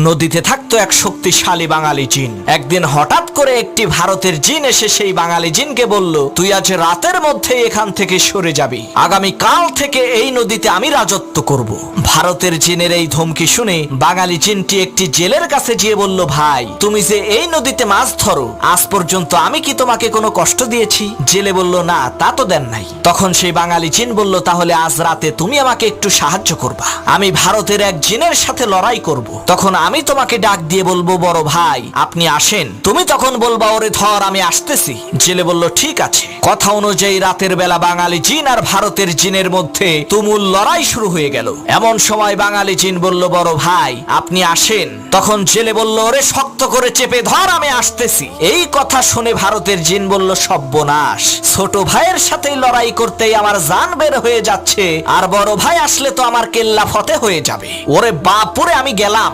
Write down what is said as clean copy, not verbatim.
নদীতে থাকতো এক শক্তিশালী বাঙালি জিন। একদিন হঠাৎ করে একটি ভারতের জিন এসে সেই বাঙালি জিনকে বলল, তুই আজ রাতের মধ্যে এখান থেকে সরে যাবি, আগামী কাল থেকে এই নদীতে আমি রাজত্ব করব। ভারতের জিনের এই ধমকি শুনে বাঙালি জিনটি একটি জেলের কাছে গিয়ে বলল, ভাই তুমি যে এই নদীতে মাছ ধরো, আজ পর্যন্ত আমি কি তোমাকে কোনো কষ্ট দিয়েছি? জেলে বলল, না তা তো দেন নাই। তখন সেই বাঙালি জিন বলল, তাহলে আজ রাতে তুমি আমাকে একটু সাহায্য করবা, আমি ভারতের এক জিনের সাথে লড়াই করব। তখন আমি তোমাকে ডাক দিয়ে বলবো, বড় ভাই আপনি আসেন। তুমি তখন বলবা, ওরে ধর আমি আসতেছি। জেলে বলল, ঠিক আছে। কথা অনুযায়ী রাতের বেলা বাঙালি জিন আর ভারতের জিনের মধ্যে তুমুল লড়াই শুরু হয়ে গেল। এমন সময় বাঙালি জিন বলল, বড় ভাই আপনি আসেন। তখন জেলে বলল, ওরে শক্ত করে চেপে ধর আমি আসতেছি। এই কথা শুনে ভারতের জিন বলল, সর্বনাশ, ছোট ভাইয়ের সাথেই লড়াই করতেই আমার জান বের হয়ে যাচ্ছে, আর বড় ভাই আসলে তো আমার কেল্লা ফতে হয়ে যাবে। ওরে বাপুরে, আমি গেলাম।